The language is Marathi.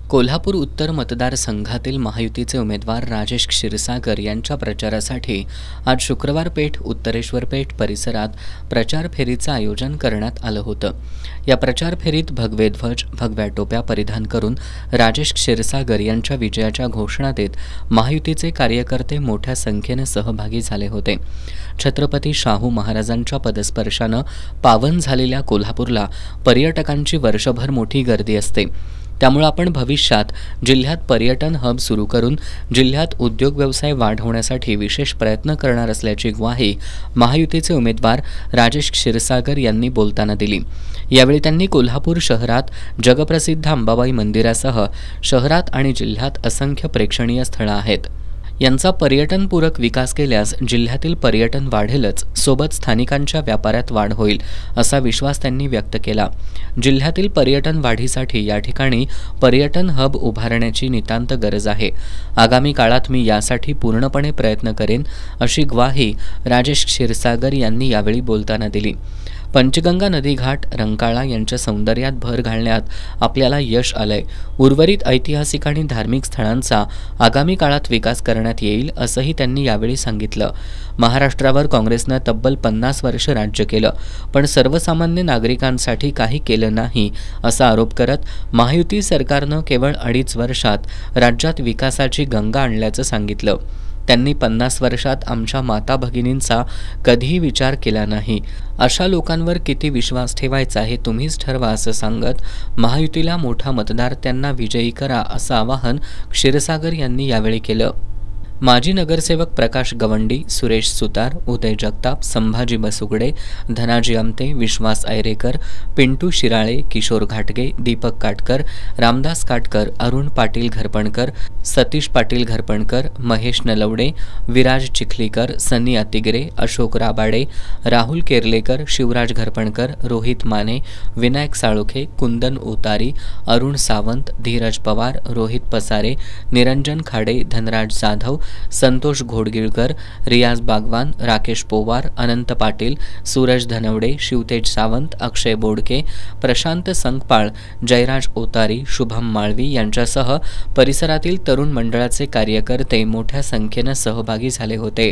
कोल्हापूर उत्तर मतदारसंघातील महायुतीचे उमेदवार राजेश क्षीरसागर यांच्या प्रचारासाठी आज शुक्रवार पेठ उत्तरेश्वर पेठ परिसरात प्रचार फेरीचं आयोजन करण्यात आलं होतं। या प्रचार फेरीत भगवे ध्वज, भगव्या टोप्या परिधान करून राजेश क्षीरसागर यांच्या विजयाच्या घोषणा देत महायुतीचे कार्यकर्ते मोठ्या संख्येने सहभागी झाले होते। छत्रपती शाहू महाराजांच्या पदस्पर्शानं पावन झालेल्या कोल्हापूरला पर्यटकांची वर्षभर मोठी गर्दी असते। त्यामुळे आपण भविष्यात जिल्ह्यात पर्यटन हब सुरू करून जिल्ह्यात उद्योग व्यवसाय वाढवण्यासाठी विशेष प्रयत्न करणार असल्याची ग्वाही महायुतीचे उमेदवार राजेश क्षीरसागर यांनी बोलताना दिली। यावेळी त्यांनी कोल्हापूर शहरात जगप्रसिद्ध अंबाबाई मंदिरासह शहरात आणि जिल्ह्यात असंख्य प्रेक्षणीय स्थळं आहेत। यांचा पर्यटनपूरक विकास केल्यास जिल्ह्यातील पर्यटन वाढेलच, सोबत स्थानिकांच्या व्यापारात वाढ होईल असा विश्वास त्यांनी व्यक्त केला। जिल्ह्यातील पर्यटन वाढीसाठी या ठिकाणी पर्यटन हब उभारण्याची नितांत गरज आहे। आगामी काळात मी यासाठी पूर्णपणे प्रयत्न करेन अशी ग्वाही राजेश क्षीरसागर यांनी यावेळी बोलताना दिली। पंचगंगा नदी घाट, रंकाळा यांच्या सौंदर्यात भर घालण्यात आपल्याला यश आलंय। उर्वरित ऐतिहासिक आणि धार्मिक स्थळांचा आगामी काळात विकास करण्यात येईल असंही त्यांनी यावेळी सांगितलं। महाराष्ट्रावर काँग्रेसनं तब्बल 50 वर्ष राज्य केलं, पण सर्वसामान्य नागरिकांसाठी काही केलं नाही असा आरोप करत महायुती सरकारनं केवळ 2.5 वर्षात राज्यात विकासाची गंगा आणल्याचं सांगितलं। त्यांनी 50 वर्षात आमच्या माता भगिनींचा कधीही विचार केला नाही। अशा लोकांवर किती विश्वास ठेवायचा हे तुम्हीच ठरवा असं सांगत महायुतीला मोठा मतदार त्यांना विजयी करा असं आवाहन क्षीरसागर यांनी यावेळी केलं। माजी नगरसेवक प्रकाश गवंडी, सुरेश सुतार, उदय जगताप, संभाजी बसुगडे, धनाजी आमते, विश्वास ऐरेकर, पिंटू शिराळे, किशोर घाटगे, दीपक काटकर, रामदास काटकर, अरुण पाटील घरपणकर, सतीश पाटील घरपणकर, महेश नलवडे, विराज चिखलीकर, सनी अतिगरे, अशोक राबाडे, राहुल केर्लेकर, शिवराज घरपणकर, रोहित माने, विनायक साळोखे, कुंदन उतारी, अरुण सावंत, धीरज पवार, रोहित पसारे, निरंजन खाडे, धनराज जाधव, संतोष घोडगिळकर, रियाज बागवान, राकेश पोवार, अनंत पाटील, सूरज धनवडे, शिवतेज सावंत, अक्षय बोडके, प्रशांत संकपाळ, जयराज ओतारी, शुभम माळवी यांच्यासह परिसरातील तरुण मंडळाचे कार्यकर्ते मोठ्या संख्येने सहभागी झाले होते।